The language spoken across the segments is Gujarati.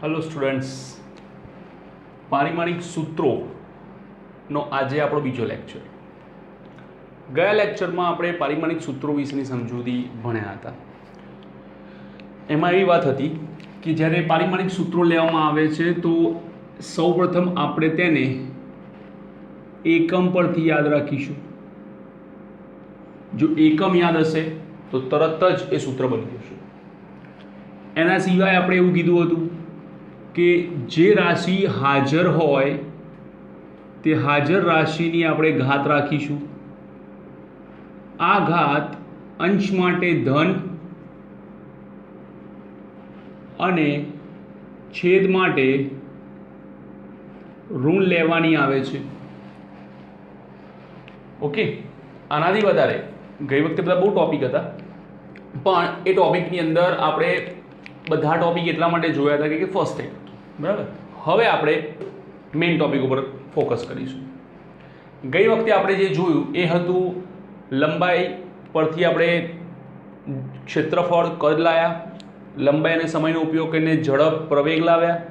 હેલો સ્ટુડન્ટ્સ, પારિમાણિક સૂત્રોનો આજે આપણો બીજો લેક્ચર. ગયા લેક્ચરમાં આપણે પારિમાણિક સૂત્રો વિશેની સમજૂતી ભણ્યા હતા. એમાં એવી વાત હતી કે જ્યારે પારિમાણિક સૂત્રો લેવામાં આવે છે તો સૌપ્રથમ આપણે તેને એકમ પરથી યાદ રાખીશું. જો એકમ યાદ હશે તો તરત જ એ સૂત્ર બની જશે. એના સિવાય આપણે એવું કીધું હતું કે જે રાશિ હાજર હોય તે હાજર રાશિની આપણે ઘાત રાખીશું. આ ઘાત અંશ માટે ધન અને છેદ માટે ઋણ લેવાની આવે છે. ઓકે, આનાથી વધારે ગઈ વખતે બધા બહુ ટોપિક હતા, પણ એ ટોપિકની અંદર આપણે બધા ટોપિક એટલા માટે જોયા હતા કે ફર્સ્ટ ટાઈમ, બરાબર. હવે આપણે મેઇન ટોપિક ઉપર ફોકસ કરીશું. ગઈ વખતે આપણે જે જોયું એ હતું લંબાઈ પરથી આપણે ક્ષેત્રફળ કદ લાવ્યા, લંબાઈ અને સમયનો ઉપયોગ કરીને ઝડપ પ્રવેગ લાવ્યા,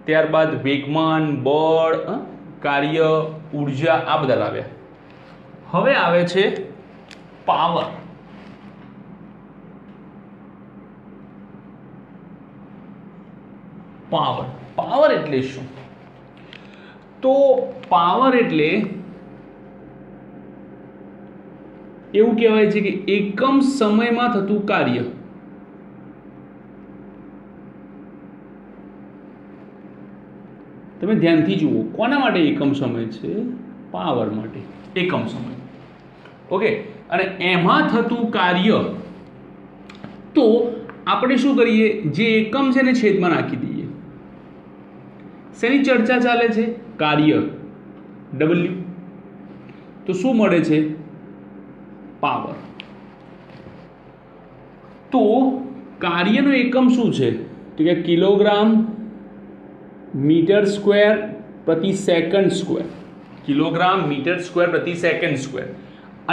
ત્યારબાદ વેગમાન, બળ, કાર્ય, ઉર્જા આ બધા લાવ્યા. હવે આવે છે પાવર. પાવર એટલે શું? તો પાવર એટલે એવું કહેવાય છે કે એકમ સમયમાં થતું કાર્ય. તમે ધ્યાનથી જુઓ, કોના માટે એકમ સમય છે? પાવર માટે એકમ સમય. ઓકે, અને એમાં થતું કાર્ય તો આપણે શું કરીએ? જે એકમ છે ને છેદમાં નાખી દઈએ. શેની ચર્ચા ચાલે છે? કાર્ય W. તો શું મળે છે? પાવર. તો કાર્યનો એકમ શું છે? તો કે કિલોગ્રામ મીટર સ્ક્વેર પ્રતિ second square. Kilogram metre square પ્રતિ સેકન્ડ સ્ક્વેર.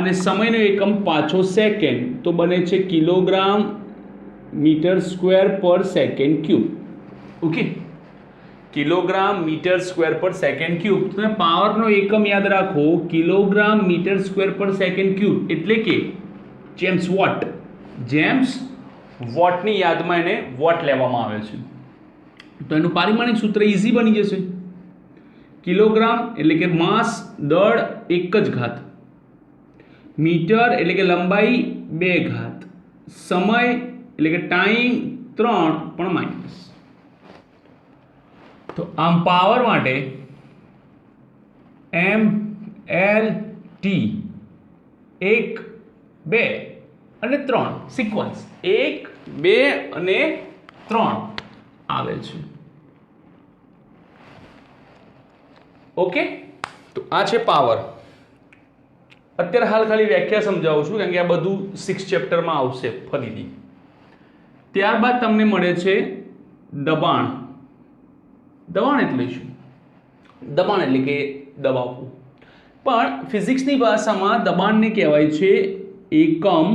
અને સમયનો એકમ પાછો સેકન્ડ, તો બને છે કિલોગ્રામ મીટર સ્ક્વેર પર second cube. Okay, kilogram metre square પર સેકન્ડ ક્યુબ. તમે પાવરનો એકમ યાદ રાખો, કિલોગ્રામ મીટર સ્ક્વેર પર સેકન્ડ ક્યુબ, એટલે કે જેમ્સ વોટ. જેમ્સ વોટની યાદમાં એને વોટ લેવામાં આવે છે. તો એનું પારિમાણિક સૂત્ર ઇઝી બની જશે. કિલોગ્રામ એટલે કે માસ, દળ એક જ ઘાત, મીટર એટલે કે લંબાઈ 2 ઘાત, સમય એટલે કે ટાઈમ 3 પણ માઇનસ. તો આમ પાવર માટે MLT 1, 2 અને 3 સિક્વન્સ 1, 2 અને 3 આવે છે. ઓકે, તો આ છે પાવર. અત્યારે હાલ ખાલી વ્યાખ્યા સમજાવું છું, કારણ કે આ બધું 6 ચેપ્ટરમાં આવશે ફરીથી. ત્યારબાદ તમને મળે છે દબાણ. દબાણ એટલે શું? દબાણ એટલે કે દબાવવું. પણ ફિઝિક્સની ભાષામાં દબાણને કહેવાય છે એકમ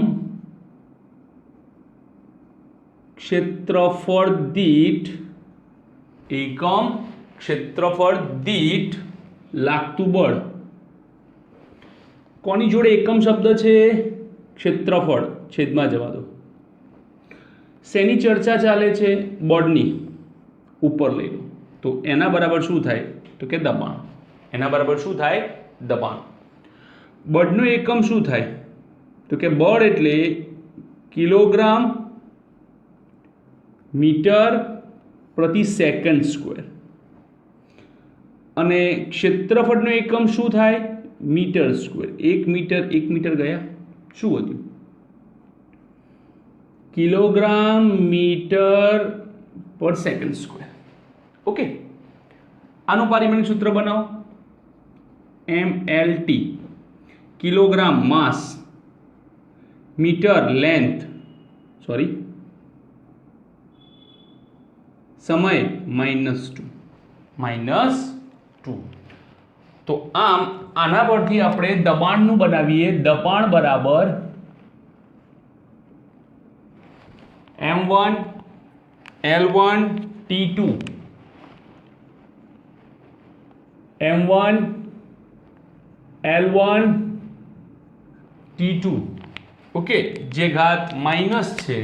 ક્ષેત્રફળ દીઠ, એકમ ક્ષેત્રફળ દીઠ લાગતું બળ. કોની જોડે એકમ શબ્દ છે? ક્ષેત્રફળ, છેદમાં જવા દો. શેની ચર્ચા ચાલે છે? બળની. ઉપર લઈ લો તો એના બરાબર શું થાય? તો કે દબાણ. એના બરાબર શું થાય? દબાણ. બળનો એકમ શું થાય? તો કે બળ એટલે કિલોગ્રામ મીટર પ્રતિ સેકન્ડ સ્ક્વેર. અને ક્ષેત્રફળનો એકમ શું થાય? Metre square. 1 મીટર ગયા, શું વધ્યું? કિલોગ્રામ મીટર પર સેકન્ડ સ્ક્વેર. ઓકે, આનું પારિમાણિક સૂત્ર બનાવો. MLT કિલોગ્રામ માસ, મીટર લેન્થ, સમય -2. તો આમ આના પરથી આપણે દબાણનું બનાવીએ. દબાણ બરાબર M1 L1 T2 m1 l1 t2 okay જે ઘાત માઇનસ છે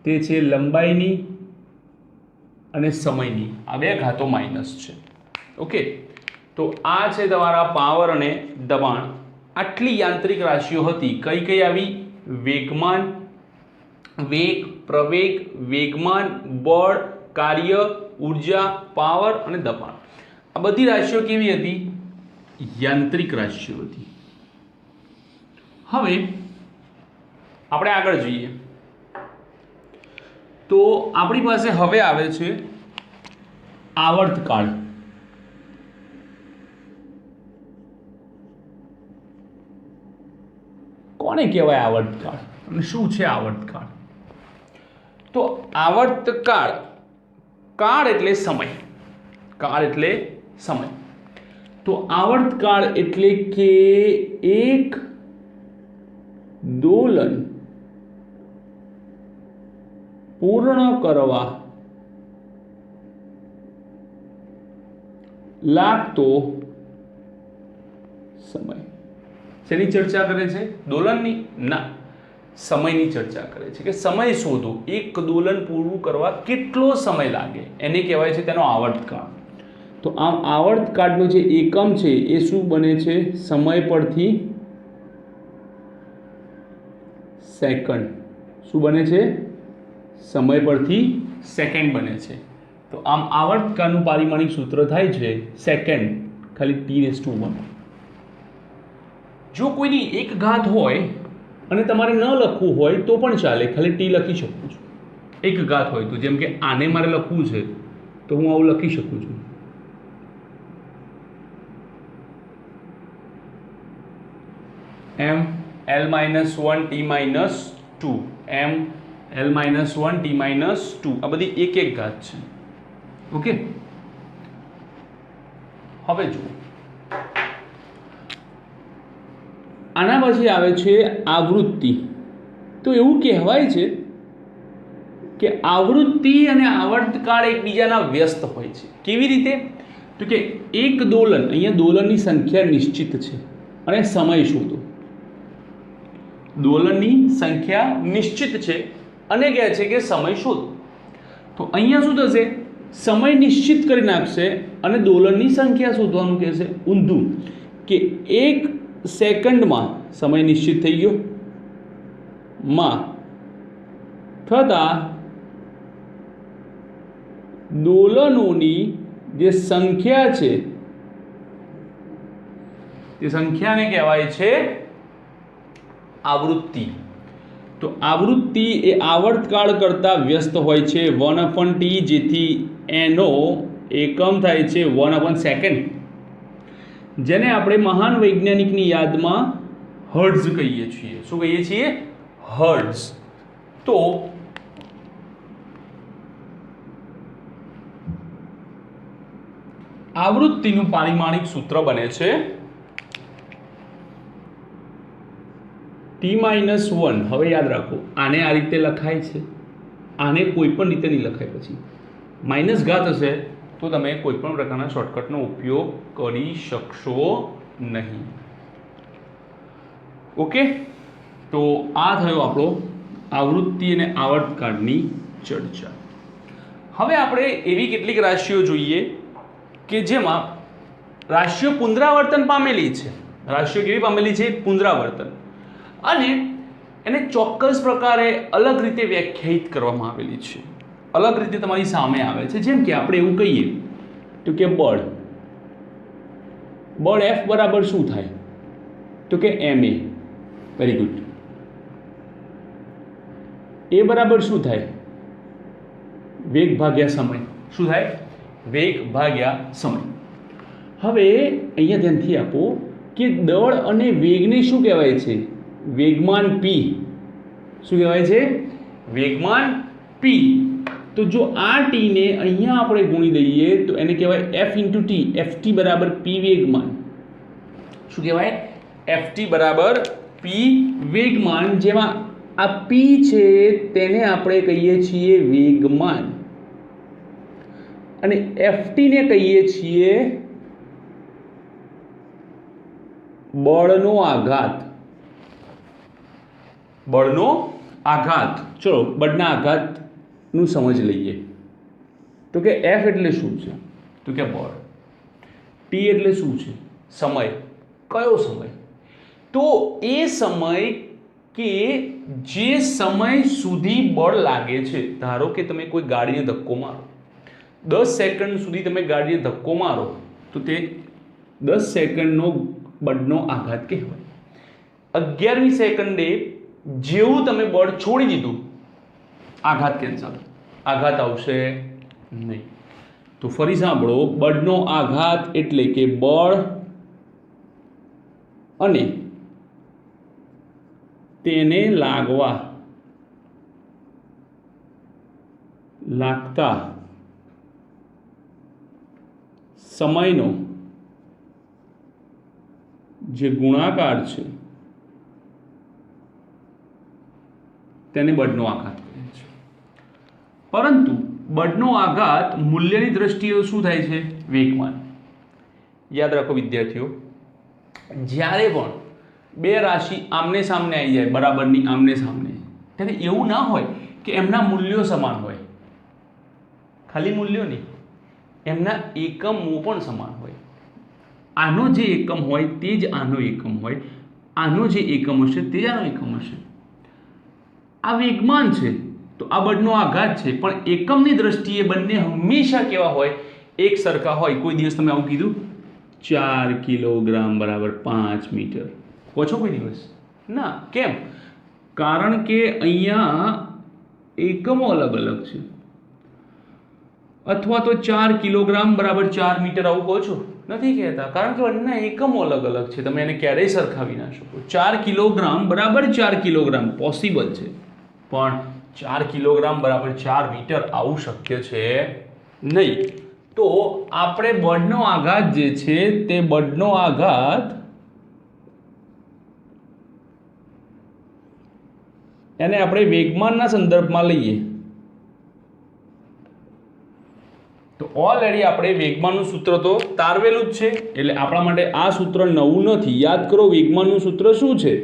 તે છે લંબાઈની અને સમયની આ બે ઘાતો માઇનસ છે ઓકે તો આ છે તમારા પાવર અને દબાણ આટલી યાંત્રિક રાશિઓ હતી કઈ કઈ આવી વેગમાન વેગ પ્રવેગ વેગમાન બળ કાર્ય ઊર્જા પાવર અને દબાણ આ બધી રાશિઓ કેવી હતી યાંત્રિક રાશિઓ હતી હવે આપણે આગળ જોઈએ તો આપણી પાસે હવે આવે છે આવર્તકાળ કોને કહેવાય આવર્તકાળ અને શું છે આવર્તકાળ તો આવર્તકાળ કાળ એટલે સમય કાળ એટલે સમય તો આવર્તકાળ એટલે કે એક દોલન પૂર્ણ કરવા લાગતો સમય શેની ચર્ચા કરે છે દોલનની ના સમયની ચર્ચા કરે છે કે સમય શોધો એક દોલન પૂરું કરવા કેટલો સમય લાગે એને કહેવાય છે તેનો આવર્તકાળ તો આમ આવર્તકાળનો જે એકમ છે એ શું બને છે સમય પરથી સેકન્ડ શું બને છે સમય પરથી સેકન્ડ બને છે તો આમ આવર્તકાળનું પારિમાણિક સૂત્ર થાય છે સેકન્ડ ખાલી t⁻1 જો કોઈની એક ઘાત હોય અને તમારે ન લખવું હોય તો પણ ચાલે ખાલી t લખી શકું છું એક ઘાત હોય તો જેમ કે આને મારે લખવું છે તો હું આવું લખી શકું છું m l-1 t-2 m l-1 t-2 આ બધી એક એક ઘાત છે ઓકે હવે જુઓ આના પછી આવે છે આવૃત્તિ તો એવું કહેવાય છે કે આવૃત્તિ અને આવર્તકાળ એકબીજાના વ્યસ્ત હોય છે કેવી રીતે તો કે એક દોલન અહીંયા દોલનની સંખ્યા નિશ્ચિત છે અને સમય શોધો દોલનની સંખ્યા નિશ્ચિત છે અને કહે છે કે સમય શોધો તો અહીંયા શું થશે સમય નિશ્ચિત કરી નાખશે અને દોલનની સંખ્યા શોધવાનું કહેશે ઊંધું કે એક સેકન્ડમાં સમય નિશ્ચિત થઈ ગયો માં થતા દોલનોની જે સંખ્યા છે તે સંખ્યાને કહેવાય છે આવૃત્તિ તો આવૃત્તિ એ આવર્તકાળ કરતાં વ્યસ્ત હોય છે 1/t જેથી એનો એકમ થાય છે 1/સેકન્ડ જેને આપણે મહાન વૈજ્ઞાનિકની યાદમાં હર્ટ્ઝ કહીએ છીએ શું કહીએ છીએ હર્ટ્ઝ તો આવૃત્તિનું પારિમાણિક સૂત્ર બને છે t-1 હવે યાદ રાખો આને આ રીતે લખાય છે આને કોઈ પણ રીતે નહીં લખાય પછી માઇનસ ઘાત હશે તો તમે કોઈ પણ પ્રકારના શોર્ટકટનો ઉપયોગ કરી શકશો નહીં ઓકે તો આ થયો આપણો આવૃત્તિ અને આવર્તકાળની ચર્ચા હવે આપણે એવી કેટલીક રાશિઓ જોઈએ કે જેમાં રાશિઓ પુનરાવર્તન પામેલી છે રાશિઓ કેવી પામેલી છે પુનરાવર્તન અને એને ચોક્કસ પ્રકારે અલગ રીતે વ્યાખ્યાયિત કરવામાં આવેલી છે અલગ રીતે તમારી સામે આવે છે જેમ કે આપણે એવું કહીએ તો કે બળ F બરાબર શું થાય તો કે ma વેરી ગુડ એ બરાબર શું થાય વેગ ભાગ્યા સમય શું થાય વેગ ભાગ્યા સમય હવે અહીંયા ધ્યાનથી આપો કે દળ અને વેગને શું કહેવાય છે વેગમાન p શું કહેવાય છે વેગમાન p તો જો આ t ને અહીંયા આપણે ગુણી દઈએ તો એને કહેવાય f * t ft બરાબર p વેગમાન શું કહેવાય ft બરાબર p વેગમાન જેમાં આ p છે તેને આપણે કહીએ છીએ વેગમાન અને ft ને કહીએ છીએ બળનો આઘાત, બળનો આઘાત, ચલો બળના આઘાતનું સમજ લઈએ. તો કે એફ એટલે શું છે? તો કે બળ. ટી એટલે શું છે? સમય. કયો સમય? તો એ સમય કે જે સમય સુધી બળ લાગે છે. ધારો કે તમે કોઈ ગાડીને ધક્કો મારો, 10 સેકન્ડ સુધી તમે ગાડીને ધક્કો મારો તો તે 10 સેકન્ડનો બળનો આઘાત કહેવાય. 11મી સેકન્ડે જેવું તમે બળ છોડી દીધું, આઘાત કેન્સલ, આઘાત આવશે નહીં. તો ફરી સાંભળો, બળનો આઘાત એટલે કે બળ અને તેને લાગતા સમયનો જે ગુણાકાર છે તેને બળનો આઘાત કહે છે. પરંતુ બળનો આઘાત મૂલ્યની દ્રષ્ટિએ શું થાય છે? વેગમાન. યાદ રાખો વિદ્યાર્થીઓ, જ્યારે પણ બે રાશિ આમને સામને આવી જાય, બરાબરની આમને સામને, ત્યારે એવું ના હોય કે એમના મૂલ્યો સમાન હોય. ખાલી મૂલ્યો નહીં, એમના એકમો પણ સમાન હોય. આનો જે એકમ હોય તે જ આનો એકમ હોય, આનો જે એકમ હશે તે જ આનો એકમ હશે. આ વેગમાન છે તો આ બળનો આઘાત છે, પણ એકમની દ્રષ્ટિએ બંને હંમેશા કેવા હોય? એક સરખા હોય. કોઈ દિવસ તમે આવું કીધું 4 કિલોગ્રામ બરાબર 5 મીટર કહો છો કોઈ દિવસ? ના. કેમ? કારણ કે અહીંયા એકમો અલગ અલગ છે. અથવા તો 4 કિલોગ્રામ બરાબર 4 મીટર આવું કહો છો? નથી કહેતા, કારણ કે બંને એકમો અલગ અલગ છે. તમે એને ક્યારેય સરખાવી ના શકો. 4 કિલોગ્રામ બરાબર 4 કિલોગ્રામ પોસિબલ છે, પણ 4 કિલોગ્રામ બરાબર 4 મીટર આવું શક્ય છે નહીં. તો આપણે બળનો આઘાત જે છે તે બળનો આઘાત એને આપણે વેગમાનના સંદર્ભમાં લઈએ તો ઓલરેડી આપણે વેગમાનનું સૂત્ર તો તારવેલું જ છે, એટલે આપણા માટે આ સૂત્ર નવું નથી. યાદ કરો, વેગમાનનું સૂત્ર શું છે?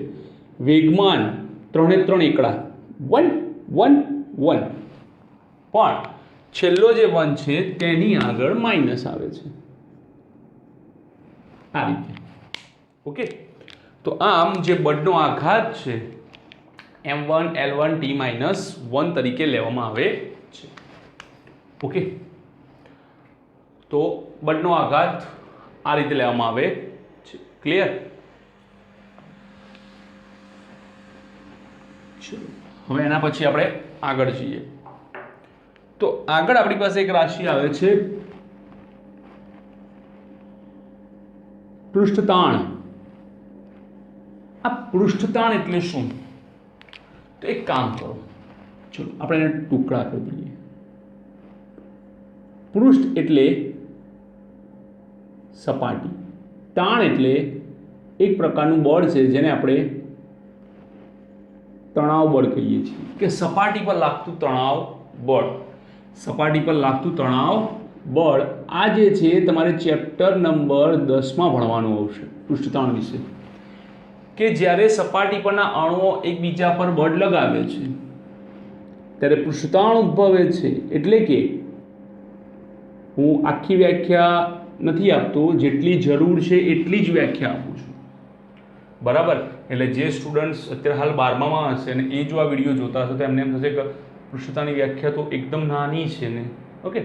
વેગમાન 3 3 એકડા 1 1 1, પણ છેલ્લો જે 1 છે તેની આગળ માઇનસ આવે છે. આ રીતે. ઓકે. તો આમ જે બળનો આઘાત છે m1 L1 T - 1 તરીકે લેવામાં આવે છે. ઓકે. તો બળનો આઘાત આ રીતે લેવામાં આવે છે. ક્લિયર? ચલો હવે એના પછી આપણે આગળ જઈએ. તો આગળ આપણી પાસે એક રાશિ આવે છે પૃષ્ઠતાણ. આ પૃષ્ઠતાણ એટલે શું? તો એક કામ કરો, ચલો આપણે એને ટુકડા કરી દઈએ. પૃષ્ઠ એટલે સપાટી, તાણ એટલે એક પ્રકારનું બળ છે જેને આપણે તણાવ બળ કહીએ છીએ, કે સપાટી પર લાગતું તણાવ બળ. સપાટી પર લાગતું તણાવ બળ આ જે છે તમારે ચેપ્ટર નંબર 10માં ભણવાનું આવશે પૃષ્ઠતાણ વિશે, કે જ્યારે સપાટી પરના અણુઓ એકબીજા પર બળ લગાવે છે ત્યારે પૃષ્ઠતાણ ઉદ્ભવે છે. એટલે કે હું આખી વ્યાખ્યા નથી આપતો, જેટલી જરૂર છે એટલી જ વ્યાખ્યા આપું છું. બરાબર? એટલે જે સ્ટુડન્ટ્સ અત્યારે હાલ 12મામાં હશે અને એ જો આ વિડીયો જોતા હશે તો એમને એમ થશે કે પૃષ્ઠતાણની વ્યાખ્યા તો એકદમ નાની છે ને. ઓકે.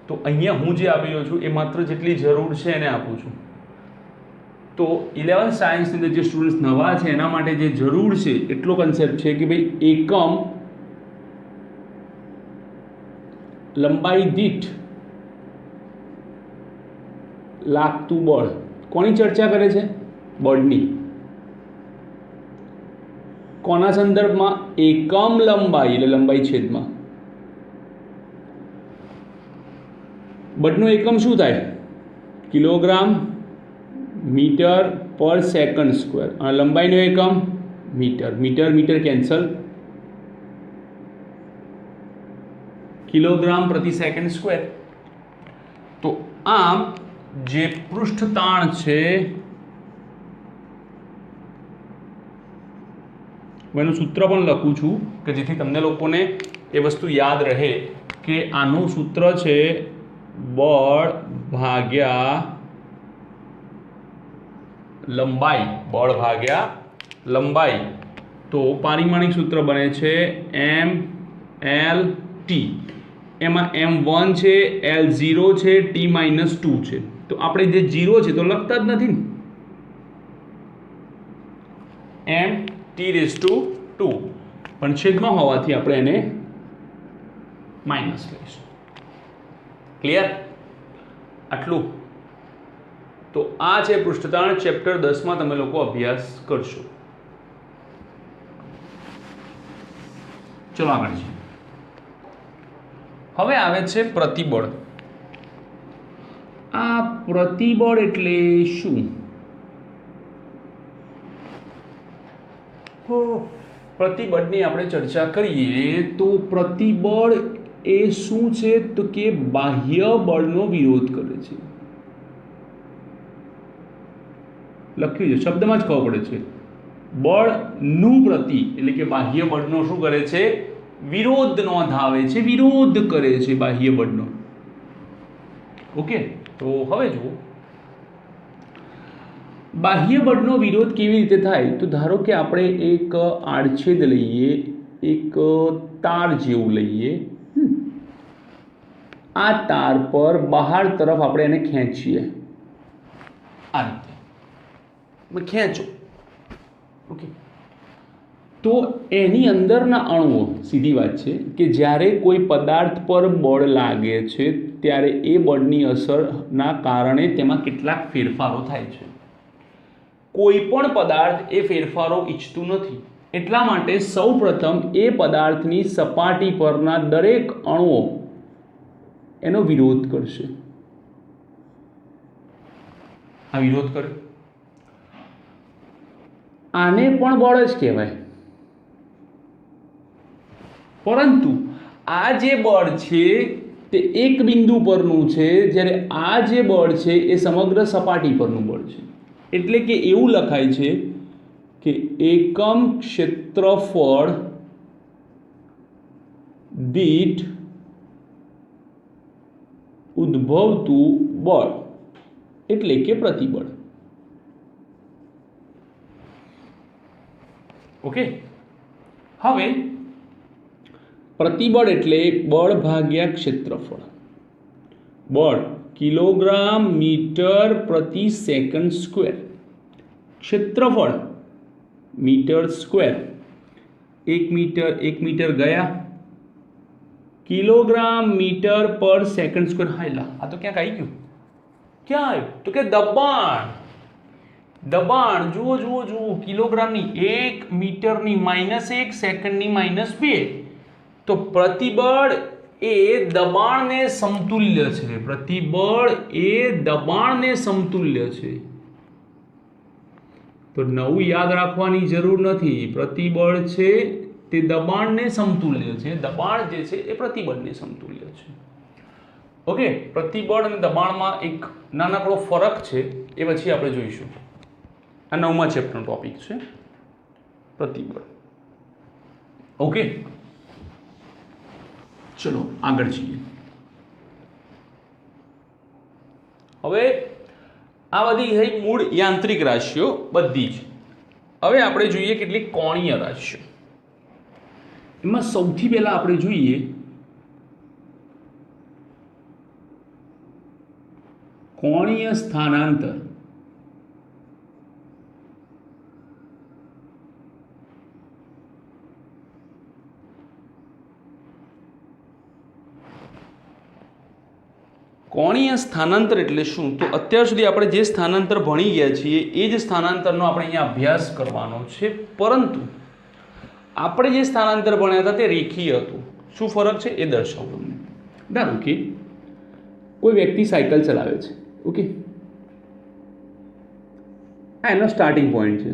તો અહીંયા હું જે આપી રહ્યો છું એ માત્ર જેટલી જરૂર છે એને આપું છું. તો 11th સાયન્સની અંદર જે સ્ટુડન્ટ્સ નવા છે એના માટે જે જરૂર છે એટલો કન્સેપ્ટ છે કે ભાઈ એકમ લંબાઈ દીઠ લાગતું બળ. કોની ચર્ચા કરે છે? બળની. કોના સંદર્ભમાં? એકમ લંબાઈ એટલે લંબાઈ છેદમાં. બળનો એકમ શું થાય? કિલોગ્રામ મીટર પર સેકન્ડ સ્ક્વેર, અને લંબાઈનો એકમ metre. Metre metre cancel, kilogram પ્રતિ સેકન્ડ સ્ક્વેર. તો આમ જે પૃષ્ઠતાણ છે હું એનું સૂત્ર પણ લખું છું કે જેથી તમને લોકોને એ વસ્તુ યાદ રહે કે આનું સૂત્ર છે બળ ભાગ્યા લંબાઈ, બળ ભાગ્યા લંબાઈ. તો પારિમાણિક સૂત્ર બને છે MLT. એમાં M1 છે, L0 છે, T-2 છે. તો આપણે જે 0 છે તો લખતા જ નથી ને, MT2 પણ છેદમાં હોવાથી આપણે એને માઇનસ લઈશું. ક્લિયર? આટલું. તો આ છે પૃષ્ઠતાણ ચેપ્ટર 10 તમે લોકો અભ્યાસ કરશો. ચલો આગળ છે. હવે આવે છે પ્રતિબળ. આ પ્રતિબળ એટલે શું? પ્રતિબળની આપણે ચર્ચા કરીએ તો પ્રતિબળ એ શું છે તો કે બાહ્ય બળનો વિરોધ કરે છે. લખ્યું છે, શબ્દમાં જ ખબર પડે છે. બળનું પ્રતિ એટલે કે બાહ્ય બળનો શું કરે છે? વિરોધ નોંધાવે છે, વિરોધ કરે છે બાહ્ય બળનો. ઓકે, તો હવે જુઓ બાહ્ય બળનો વિરોધ કેવી રીતે થાય. તો ધારો કે આપણે એક આડછેદ લઈએ, એક તાર જેવું લઈએ. આ તાર પર બહાર તરફ આપણે એને ખેંચીએ, આ રીતે ખેંચો. ઓકે, તો એની અંદરના અણુઓ, સીધી વાત છે કે જ્યારે કોઈ પદાર્થ પર બળ લાગે છે ત્યારે એ બળની અસરના કારણે તેમાં કેટલાક ફેરફારો થાય છે. કોઈ પણ પદાર્થ એ ફેરફારો ઈચ્છતું નથી, એટલા માટે સૌપ્રથમ એ પદાર્થની સપાટી પરના દરેક અણુઓ એનો વિરોધ કરશે. આ વિરોધ કરે, આને પણ બળ જ કહેવાય. પરંતુ આ જે બળ છે તે એક બિંદુ પરનું છે, જ્યારે આ જે બળ છે એ સમગ્ર સપાટી પરનું બળ છે. એટલે કે એવું લખાય છે કે એકમ ક્ષેત્રફળ દીઠ ઉદ્ભવતું બળ એટલે કે પ્રતિબળ. ઓકે, હવે પ્રતિબળ એટલે બળ ભાગ્યા ક્ષેત્રફળ. બળ કિલોગ્રામ મીટર પ્રતિ સેકન્ડ સ્ક્વેર, ક્ષેત્રફળ મીટર સ્ક્વેર. 1 મીટર ગયા, કિલોગ્રામ મીટર પર સેકન્ડ સ્ક્વેર. હાયલા, આ તો ક્યાંક આવી ગયું. ક્યાં આવ્યું? તો કે દબાણ. દબાણ જુઓ જુઓ જુઓ, કિલોગ્રામની 1 મીટરની -1 સેકન્ડની -2. તો પ્રતિબળ એ દબાણને સમતુલ્ય છે. પ્રતિબળ એ દબાણને સમતુલ્ય છે. તો નવું યાદ રાખવાની જરૂર નથી. પ્રતિબળ છે તે દબાણને સમતુલ્ય છે. દબાણ જે છે એ પ્રતિબળને સમતુલ્ય છે. ઓકે, પ્રતિબળ અને દબાણમાં એક નાનકડો ફરક છે, એ પછી આપણે જોઈશું. આ 9મા ચેપ્ટરનો ટોપિક છે પ્રતિબળ. ઓકે, ચલો આગળ જઈએ. હવે આ બધી થઈ મૂળ યાંત્રિક રાશિઓ બધી જ. હવે આપણે જોઈએ કેટલીક કોણીય રાશિઓ. એમાં સૌથી પહેલા આપણે જોઈએ કોણીય સ્થાનાંતર. કોણીય સ્થાનાંતર એટલે શું? તો અત્યાર સુધી આપણે જે સ્થાનાંતર ભણી ગયા છીએ એ જ સ્થાનાંતરનો આપણે અહીંયા અભ્યાસ કરવાનો છે. પરંતુ આપણે જે સ્થાનાંતર ભણ્યા હતા તે રેખીય હતું. શું ફરક છે એ દર્શાવું તમને. ધારો કે કોઈ વ્યક્તિ સાયકલ ચલાવે છે. ઓકે, આ એનો સ્ટાર્ટિંગ પોઈન્ટ છે.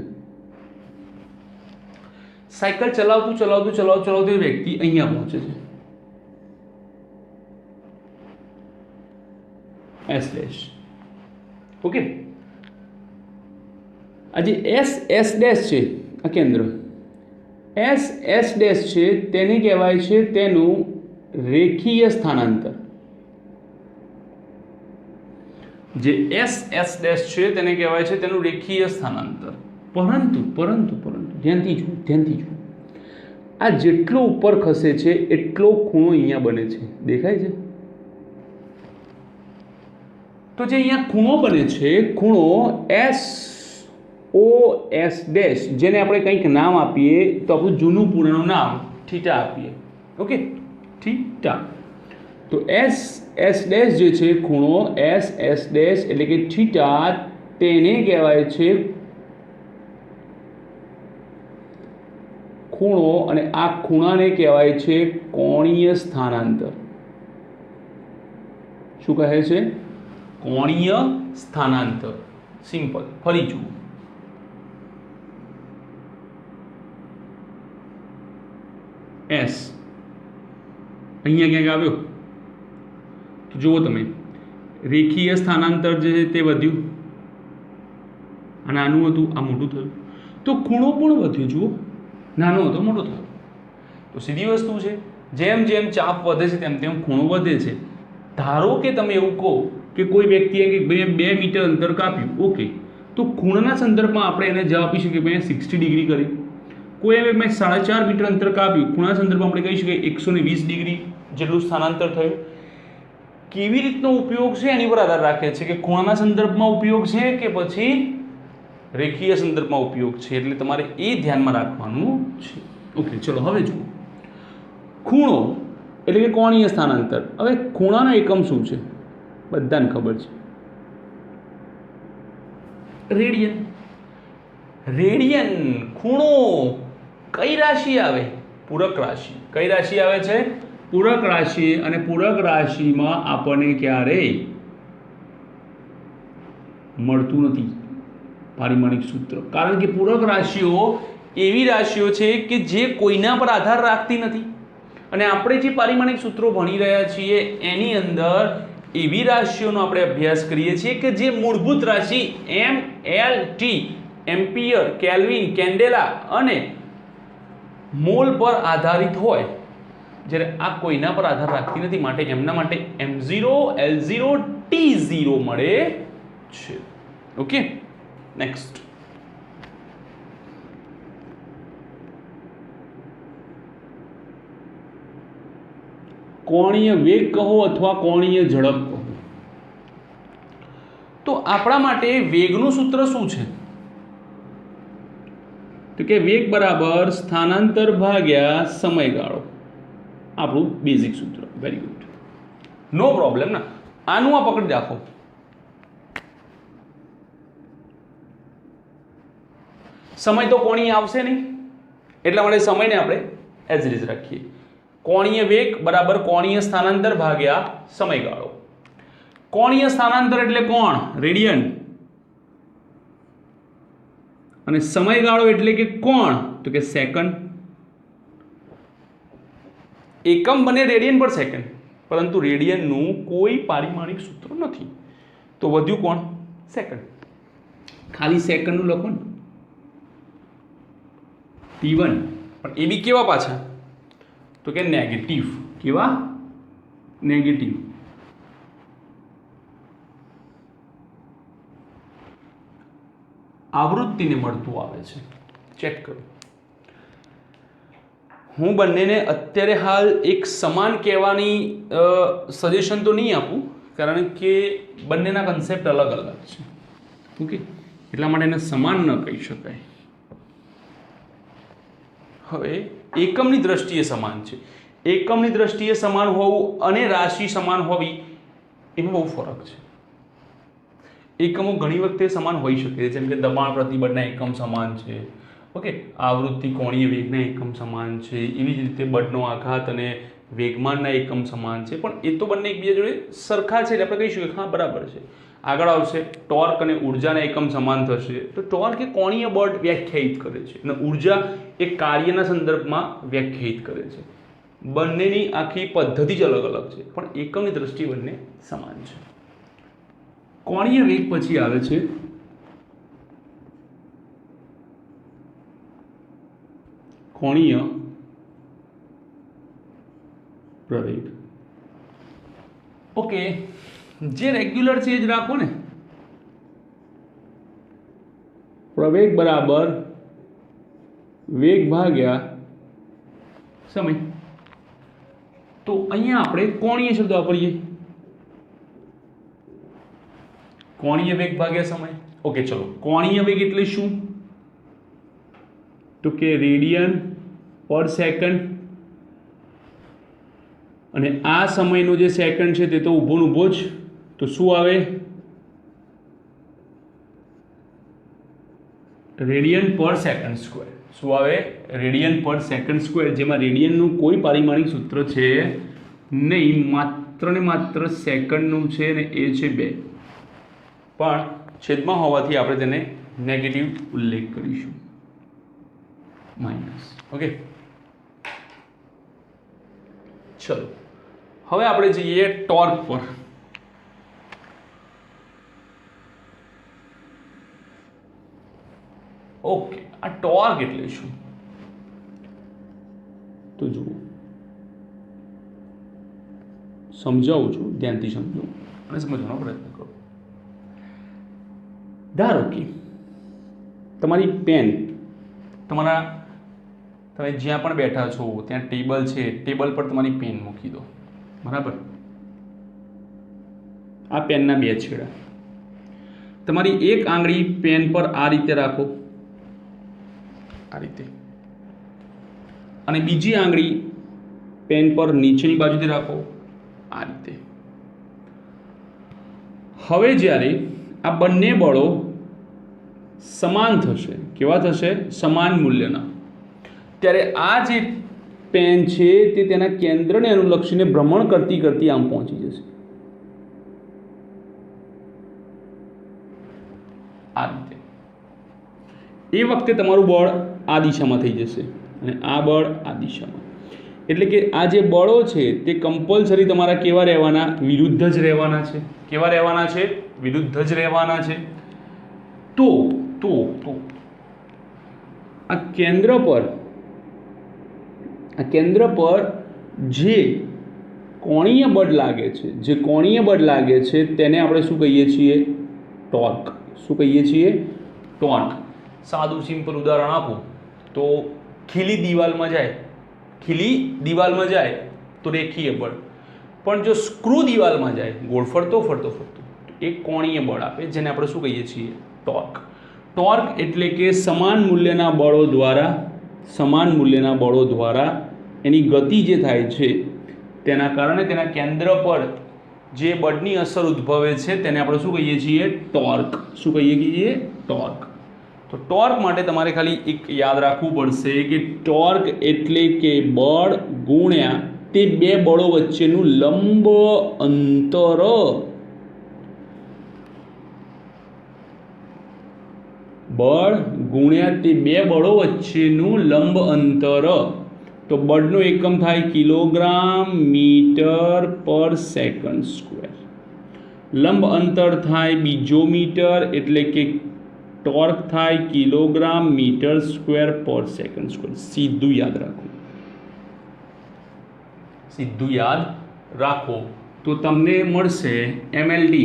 સાયકલ ચલાવતું એ વ્યક્તિ અહીંયા પહોંચે છે. S dash. ઓકે, આ જે S ડેશ છે આ કેન્દ્ર, એસ એસ ડેશ છે તેને કહેવાય છે તેનું રેખીય સ્થાનાંતર. જે એસ એસ ડેશ છે તેને કહેવાય છે તેનું રેખીય સ્થાનાંતર. પરંતુ ધ્યાનથી જુઓ, આ જેટલો ઉપર ખસે છે એટલો ખૂણો અહીંયા બને છે, દેખાય છે? તો જે અહીંયા ખૂણો બને છે, ખૂણો એસ ઓ એસ ડેશ, જેને આપણે કંઈક નામ આપીએ તો આપણું જૂનું પૂર્ણ નામ થીટા આપીએ. Okay, theta. તો એસ એસ ડેશ જે છે ખૂણો એસ એસ ડેશ એટલે કે થીટા, તેને કહેવાય છે ખૂણો, અને આ ખૂણાને કહેવાય છે કોણીય સ્થાનાંતર. શું કહે છે? કોણીય સ્થાનાંતર. સિમ્પલ. ફરી જુઓ, એસ અહીંયા ક્યાંક આવ્યો તો જુઓ તમે, રેખીય સ્થાનાંતર જે છે તે વધ્યું, આ નાનું હતું આ મોટું થયું, તો ખૂણો પણ વધ્યો. જુઓ, નાનો હતો મોટો થયો. તો સીધી વસ્તુ છે, જેમ જેમ ચાપ વધે છે તેમ તેમ ખૂણો વધે છે. ધારો કે તમે એવું કહો કે કોઈ વ્યક્તિએ કે 2 મીટર અંતર કાપ્યું, ઓકે, તો ખૂણાના સંદર્ભમાં આપણે એને જવાબ આપી શકીએ મેં 60 ડિગ્રી કરી. કોઈ હવે મેં 4.5 મીટર અંતર કાપ્યું, ખૂણાના સંદર્ભમાં આપણે કહી શકીએ 120 ડિગ્રી જેટલું સ્થાનાંતર થયું. કેવી રીતનો ઉપયોગ છે એની પર આધાર રાખે છે કે ખૂણાના સંદર્ભમાં ઉપયોગ છે કે પછી રેખીય સંદર્ભમાં ઉપયોગ છે, એટલે તમારે એ ધ્યાનમાં રાખવાનું છે. ઓકે, ચલો હવે જુઓ, ખૂણો એટલે કે કોણીય સ્થાનાંતર. હવે ખૂણાનો એકમ શું છે? બધાને ખબર છે, રેડિયન. રેડિયન. ખૂણો કઈ રાશિ આવે? પૂરક રાશિ. કઈ રાશિ આવે છે? પૂરક રાશિ. અને પૂરક રાશિમાં આપણને ક્યારેય મળતું નથી પારિમાણિક સૂત્ર, કારણ કે પૂરક રાશિઓ એવી રાશિઓ છે કે જે કોઈના પર આધાર રાખતી નથી. અને આપણે જે પારિમાણિક સૂત્રો ભણી રહ્યા છીએ એની અંદર એવી રાશિઓનો આપણે અભ્યાસ કરીએ છીએ કે જે મૂળભૂત રાશિ એમ, L, T, ampere, kelvin, candela અને મોલ પર આધારિત હોય, જ્યારે આ કોઈના પર આધાર રાખતી નથી. માટે એમના માટે M0, L0, T0 મળે છે. Okay, next. કોણીય વેગ કહો અથવા કોણીય ઝડપ કહો. તો આપણા માટે વેગનું સૂત્ર શું છે? તો કે વેગ બરાબર સ્થાનાંતર ભાગ્યા સમયગાળો. આપણું બેઝિક સૂત્ર. વેરી ગુડ, નો પ્રોબ્લેમ ના. આનું આ પકડી રાખો. સમય તો કોણીય આવશે નહીં, એટલા માટે સમયને આપણે એઝ ઇટ ઇઝ રાખીએ. કોણીય વેગ બરાબર કોણીય સ્થાનાંતર ભાગ્યા સમયગાળો. કોણીય સ્થાનાંતર એટલે કોણ? રેડિયન. અને સમયગાળો એટલે કે કોણ? તો કે સેકન્ડ. એકમ બને રેડિયન પર સેકન્ડ, પરંતુ રેડિયનનું કોઈ પારિમાણિક સૂત્ર નથી. તો વધ્યું કોણ? સેકન્ડ. ખાલી સેકન્ડનું લખો ને, T1. પણ એ બી કેવા પાછા? તો કે નેગેટિવ. કેવા? નેગેટિવ. આવૃત્તિને મળતું આવે છે. ચેક કરો. હું બંનેને અત્યારે હાલ એક સમાન કહેવાની સજેશન તો નહીં આપું, કારણ કે બંનેના કન્સેપ્ટ અલગ અલગ છે. ઓકે, એટલા માટે એને સમાન ન કહી શકાય. હવે એકમની દ્રષ્ટિએ સમાન છે. એકમની દ્રષ્ટિએ સમાન હોવું અને રાશિ સમાન હોવી એમાં બહુ ફરક છે. એકમો ઘણી વખતે સમાન હોઈ શકે છે, જેમ કે દબાણ પ્રતિબળના એકમ સમાન છે. ઓકે, આવૃત્તિ કોણીય વેગના એકમ સમાન છે. એવી જ રીતે બળનો આઘાત અને વેગમાનના એકમ સમાન છે. પણ એ તો બંને એકબીજા જોડે સરખા છે એટલે આપણે કહીશું કે હા બરાબર છે. આગળ આવશે ટોર્ક અને ઉર્જાના એકમ સમાન થશે. તો ટોર્ક એ કોણીય બળ વ્યાખ્યાયિત કરે છે અને ઉર્જા એ કાર્યના સંદર્ભમાં વ્યાખ્યાયિત કરે છે. બંનેની આખી પદ્ધતિ જ અલગ અલગ છે, પણ એકમની દ્રષ્ટિએ બંને સમાન છે. કોણીય વેગ પછી આવે છે કોણીય પ્રવેગ. ઓકે, જે રેગ્યુલર છે એ જ રાખો ને. પ્રવેગ બરાબર વેગ ભાગ્યા સમય. તો અહીંયા આપણે કોણીય શબ્દ વાપરીએ, કોણીય વેગ ભાગ્યા સમય. ઓકે, ચલો, કોણીય વેગ એટલે શું? તો કે રેડિયન પર સેકન્ડ, અને આ સમયનો જે સેકન્ડ છે તે તો ઊભો ને ઊભો જ, તો શું આવે? રેડિયન પર સેકન્ડ સ્ક્વેર. શું આવે? રેડિયન પર સેકન્ડ સ્ક્વેર, જેમાં રેડિયનનું કોઈ પારિમાણિક સૂત્ર છે નહીં, માત્ર ને માત્ર સેકન્ડનું છે ને એ છે 2, પણ છેદમાં હોવાથી આપણે તેને નેગેટિવ ઉલ્લેખ કરીશું, માઇનસ. ઓકે, ચલો હવે આપણે જઈએ ટોર્ક પર. ઓકે, આ ટોર્ક એટલે શું? તો જુઓ, સમજાવું છું, ધ્યાનથી સમજો અને સમજવાનો પ્રયત્ન કરો. ધારો કે તમારી પેન, તમે જ્યાં પણ બેઠા છો ત્યાં ટેબલ છે, ટેબલ પર તમારી પેન મૂકી દો, બરાબર? આ પેનના 2 છેડા, તમારી એક આંગળી પેન પર આ રીતે રાખો, આ રીતે, અને બીજી આંગળી પેન પર નીચેની બાજુથી રાખો, આ રીતે. હવે જ્યારે આ બંને બળો સમાન થશે, કેવા થશે? સમાન મૂલ્યના, ત્યારે આ જે પેન છે તે તેના કેન્દ્રને અનુલક્ષીને ભ્રમણ કરતી કરતી આમ પહોંચી જશે, આ રીતે. એ વખતે તમારું બળ આ દિશામાં થઈ જશે અને આ બળ આ દિશામાં. એટલે કે આ જે બળો છે તે કમ્પલસરી તમારા કેવા રહેવાના? વિરુદ્ધ જ રહેવાના છે. કેવા રહેવાના છે? વિરુદ્ધ જ રહેવાના છે. તો આ કેન્દ્ર પર જે કોણીય બળ લાગે છે, તેને આપણે શું કહીએ છીએ? ટોર્ક. શું કહીએ છીએ? ટોર્ક. સાદું સિમ્પલ ઉદાહરણ આપું તો ખીલી દિવાલમાં જાય તો રેખીય બળ, પણ જો સ્ક્રૂ દિવાલમાં જાય, ગોળ ફરતો એક કોણીય બળ આપે, જેને આપણે શું કહીએ છીએ? ટોર્ક. ટોર્ક એટલે કે સમાન મૂલ્યના બળો દ્વારા એની ગતિ જે થાય છે તેના કારણે તેના કેન્દ્ર પર જે બળની અસર ઉદ્ભવે છે તેને આપણે શું કહીએ છીએ? ટોર્ક. શું કહીએ છીએ? ટોર્ક. તો ટોર્ક માટે તમારે ખાલી એક યાદ રાખવું પડશે કે ટોર્ક એટલે કે બળ ગુણ્યા તે 2 બળો વચ્ચેનું લંબ અંતર. બળ ગુણ્યા તે 2 બળો વચ્ચેનું લંબ અંતર. તો બળનો એકમ થાય કિલોગ્રામ મીટર પર સેકન્ડ સ્ક્વેર. લંબ અંતર થાય બીજો મીટર, એટલે કે ટોર્ક થાય કિલોગ્રામ મીટર સ્ક્વેર પર સેકન્ડ સ્ક્વેર. સીધું યાદ રાખો તો તમને મળશે mLT.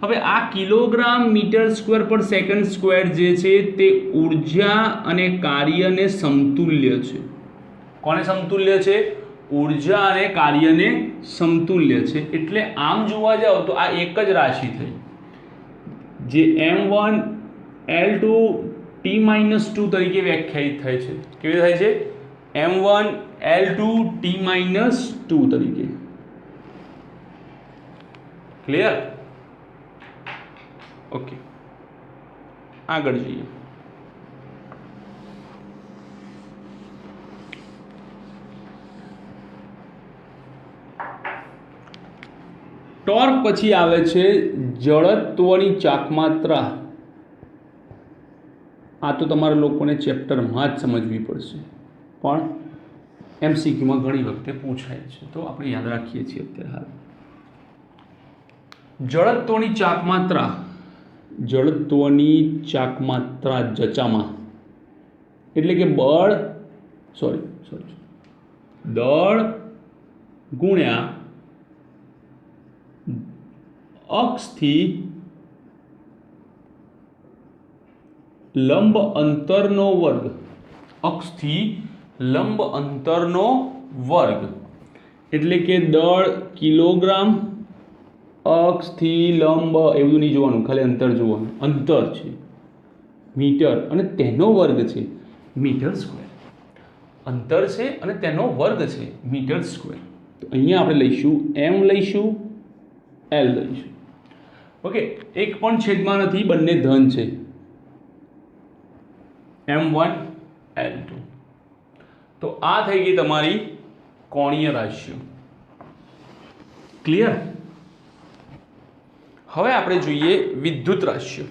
હવે આ કિલોગ્રામ મીટર સ્ક્વેર પર સેકન્ડ સ્ક્વેર જે છે તે ઉર્જા અને કાર્યને સમતુલ્ય છે. કોને સમતુલ્ય છે? ઉર્જા અને કાર્યને સમતુલ્ય છે. એટલે આમ જોવા જાવ તો આ એક જ રાશિ થઈ, જે m1 L2 T-2 તરીકે વ્યાખ્યાયિત થાય છે. કેવી થાય છે? m1 L2 T-2 તરીકે. ક્લિયર? ઓકે, આગળ જઈએ. ટોર્ક પછી આવે છે જડત્વની ચાકમાત્રા. આ તો તમારા લોકોને ચેપ્ટરમાં જ સમજવી પડશે, પણ MCQમાં ઘણી વખતે પૂછાય છે, તો આપણે યાદ રાખીએ છીએ અત્યારે હાલ. જડત્વની ચાકમાત્રા જચામાં એટલે કે બળ દળ ગુણ્યા અક્ષથી લંબ અંતરનો વર્ગ, અક્ષથી લંબ અંતરનો વર્ગ, એટલે કે દળ કિલોગ્રામ, અક્ષથી લંબ એ બધું નહીં જોવાનું, ખાલી અંતર જોવાનું. અંતર છે મીટર અને તેનો વર્ગ છે મીટર સ્ક્વેર. અંતર છે અને તેનો વર્ગ છે મીટર સ્ક્વેર. તો અહીંયા આપણે લઈશું એમ, લઈશું એલ લઈશું. ઓકે, એક પણ છેદમાં નથી, બંને ધન છે. M1 L2. તો આ થઈ ગઈ તમારી કોણીય રાશિઓ. ક્લિયર? હવે આપણે જોઈએ વિદ્યુત રાશિઓ.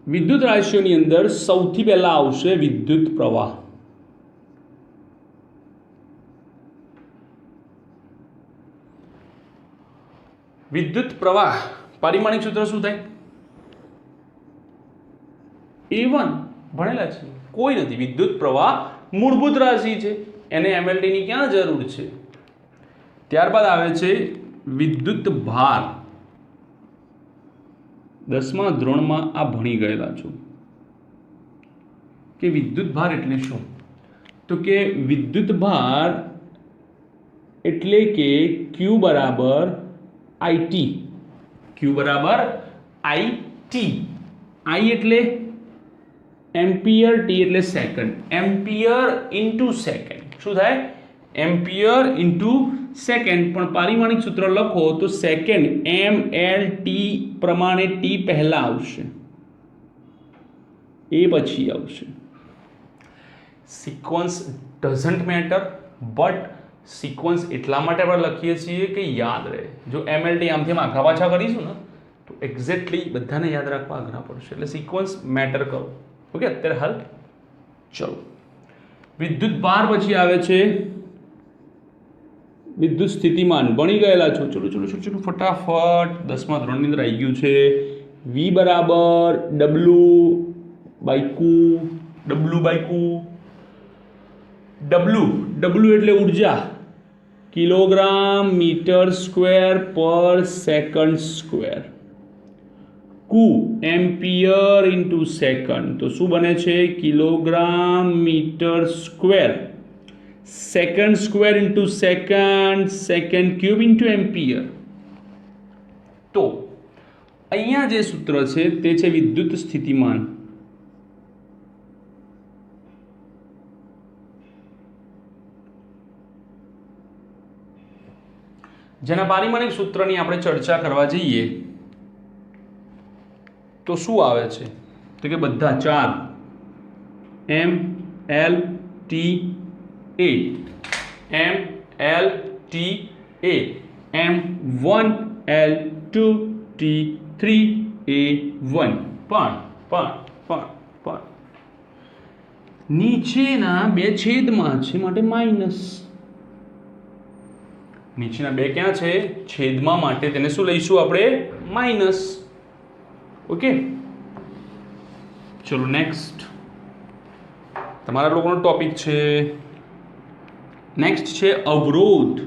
વિદ્યુત રાશિઓની અંદર સૌથી પહેલા આવશે વિદ્યુત પ્રવાહ. વિદ્યુત પ્રવાહ પારિમાણિક સૂત્ર શું થાય? A1 ભણેલા છે, કોઈ નથી. વિદ્યુત પ્રવાહ મૂળભૂત રાશિ છે, એને MLT ની ક્યાં જરૂર છે? ત્યારબાદ આવે છે વિદ્યુત ભાર. 10મા ધોરણમાં આ ભણી ગયેલા છો કે વિદ્યુત ભાર એટલે શું? તો કે વિદ્યુત ભાર એટલે કે Q બરાબર IT. Q બરાબર IT. I એટલે એમ્પિયર, T એટલે સેકન્ડ. Ampere into second. શું થાય? Ampere into second. પણ પારિમાણિક સૂત્ર લખો તો સેકન્ડ MLT પ્રમાણે T પહેલા આવશે, એ પછી આવશે. Sequence doesn't matter, but sequence એટલા માટે આપણે લખીએ છીએ કે યાદ રહે. જો MLT આમથી આમ આઘા પાછા કરીશું ને તો એક્ઝેક્ટલી બધાને યાદ રાખવા અઘરા પડશે. એટલે સિક્વન્સ મેટર કરો. ઓકે, અત્યારે હાલ ચલો વિદ્યુત ભાર, પછી આવે છે વિદ્યુત સ્થિતિમાન. ભણી ગયેલા છો, ચલો ચલો ચલો ચલો ફટાફટ. 10મા ધોરણની અંદર આવી ગયું છે. V બરાબર W એટલે ઉર્જા, કિલોગ્રામ મીટર સ્ક્વેર પર second square. Q ampere into second. તો શું બને છે? Kilogram metre square second square into second, second cube into ampere. તો અહીંયા જે સૂત્ર છે તે છે વિદ્યુત સ્થિતિમાન. જેના પારિમાણિક સૂત્રની આપણે ચર્ચા કરવા જઈએ તો શું આવે છે? તો કે બધા 4 M L T A, M L T A, M1 L2 T3 A1. પણ નીચેના બે છેદમાં છે માટે માઇનસ. નીચેના બે ક્યાં છે? છેદમાં, માટે તેને શું લઈશું આપણે? માઇનસ. ઓકે, ચલો નેક્સ્ટ તમારા લોકોનો ટોપિક છે. નેક્સ્ટ છે અવરોધ.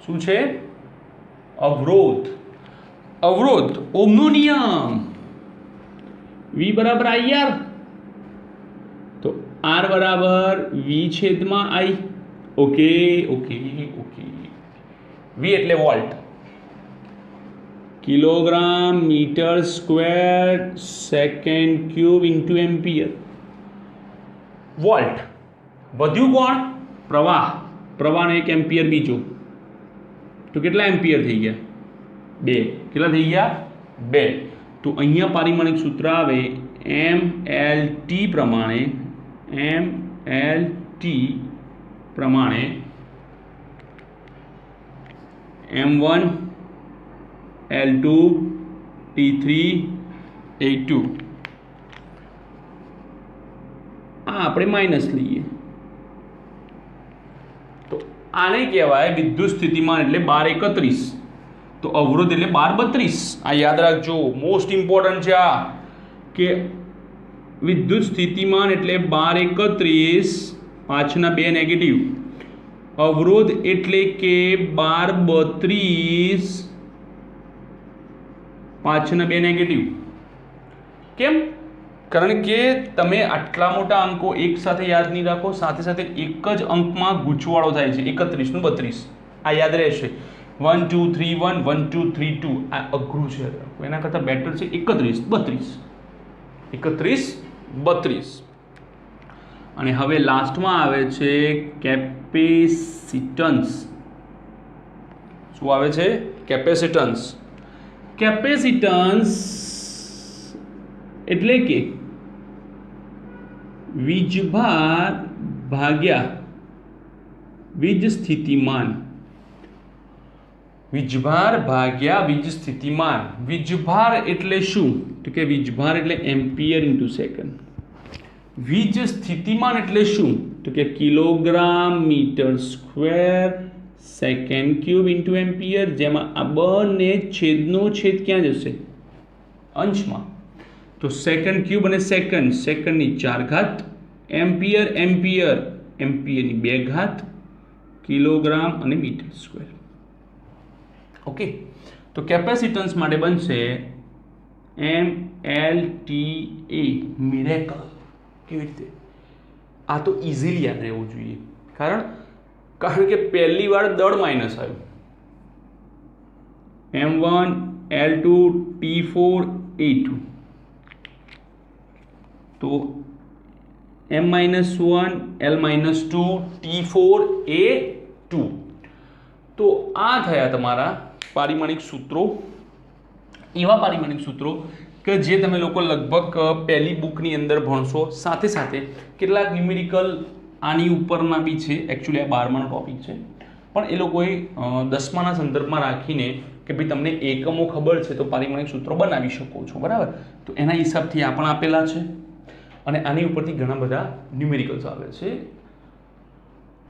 શું છે? અવરોધ. ઓહમનો નિયમ. V બરાબર IR, તો R બરાબર V છેદમાં I. ઓકે. V એટલે volt, kilogram metre square second cube into ampere. Volt વધ્યું કોણ? પ્રવાહ. પ્રવાહનો 1 એમ્પિયર બીજો, તો કેટલા એમ્પિયર થઈ ગયા? 2. કેટલા થઈ ગયા? 2. તો અહીંયા પારિમાણિક સૂત્ર આવે MLT પ્રમાણે, M1 L2 T3 A2. આ આપણે માઇનસ લઈએ તો આને કહેવાય વિદ્યુત સ્થિતિમાન, એટલે 1231. તો અવરોધ એટલે 12 32। આ યાદ રાખજો, મોસ્ટ ઇમ્પોર્ટન્ટ છે આ, કે વિદ્યુત સ્થિતિમાન એટલે 12 31, પાછળના બે નેગેટિવ, અવરોધ એટલે કે 12 32, પાછળના બે નેગેટિવ। કેમ? કારણ કે તમે આટલા મોટા અંકો એક સાથે યાદ નહીં રાખો, સાથે સાથે એક જ અંકમાં ગૂંચવાળો થાય છે, 31 નું 32, આ યાદ રહેશે। 1 2 3 1 1 2 3 2, આ અઘરું છે, એના કરતાં બેટર છે 31 32, 31 32। અને હવે લાસ્ટમાં આવે છે કેપેસિટન્સ। શું આવે છે? કેપેસિટન્સ। કેપેસિટન્સ એટલે કે વીજભાર ભાગ્યા વીજ સ્થિતિમાન। વીજભાર ભાગ્યા વીજ સ્થિતિમાન। વીજભાર એટલે શું? તો કે વીજભાર એટલે એમ્પિયર ઇન્ટુ સેકન્ડ। વીજ સ્થિતિમાન એટલે શું? તો કે kilogram metre square second cube into ampere, જેમાં આ બંને છેદનો છેદ ક્યાં જશે? અંશમાં। તો સેકન્ડ ક્યુબ અને સેકન્ડ, સેકન્ડની 4 ઘાત, એમ્પિયર એમ્પિયર, એમ્પિયરની 2 ઘાત, કિલોગ્રામ અને મીટર સ્ક્વેર। ઓકે, તો કેપેસિટન્સ માટે બનશે MLTA, મિરેકલ। કેવી રીતે? આ તો ઇઝીલી યાદ રહેવું જોઈએ, કારણ કે પહેલી વાર દળ માઇનસ આવ્યું, M1 L2 T4 A2, તો M-1 L-2 T4 A2। તો આ થયા તમારા પારિમાણિક સૂત્રો। એવા પારિમાણિક સૂત્રો કે જે તમે લોકો લગભગ પહેલી બુકની અંદર ભણશો, સાથે સાથે કેટલાક ન્યુમેરિકલ આની ઉપરના બી છે, એકચ્યુઅલી આ 12માનો ટોપિક છે, પણ એ લોકોએ 10માના સંદર્ભમાં રાખીને કે ભાઈ તમને એકમો ખબર છે તો પારિમાણિક સૂત્રો બનાવી શકો છો, બરાબર? તો એના હિસાબથી આ પણ આપેલા છે, અને આની ઉપરથી ઘણા બધા ન્યુમેરિકલ્સ આવે છે।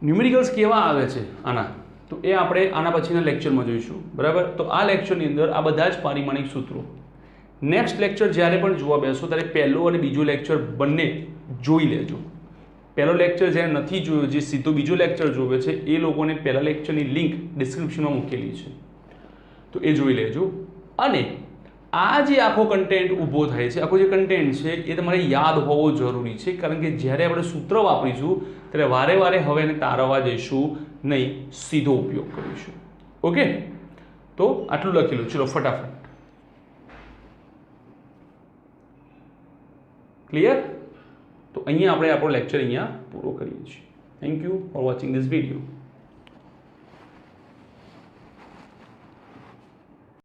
ન્યુમેરિકલ્સ કેવા આવે છે આના, તો એ આપણે આના પછીના લેક્ચરમાં જોઈશું, બરાબર? તો આ લેક્ચરની અંદર આ બધા જ પારિમાણિક સૂત્રો, નેક્સ્ટ લેક્ચર જ્યારે પણ જોવા બેસો ત્યારે પહેલો અને બીજો લેક્ચર બંને જોઈ લેજો। પહેલો લેક્ચર જ્યારે નથી જોયો, જે સીધો બીજો લેક્ચર જોવે છે, એ લોકોને પહેલા લેક્ચરની લિંક ડિસ્ક્રિપ્શનમાં મૂકેલી છે, તો એ જોઈ લેજો। અને આ જે આખો કન્ટેન્ટ ઊભો થાય છે, આખો જે કન્ટેન્ટ છે એ તમારે યાદ હોવો જરૂરી છે, કારણ કે જ્યારે આપણે સૂત્ર વાપરીશું ત્યારે વારે વારે હવે એને તારવવા જઈશું નહીં, સીધો ઉપયોગ કરીશું। ઓકે, તો આટલું લખેલું, ચલો ફટાફટ ક્લિયર? તો અહીંયા આપણે આપણો લેક્ચર અહીંયા પૂરો કરીએ છીએ। Thank you for watching this video.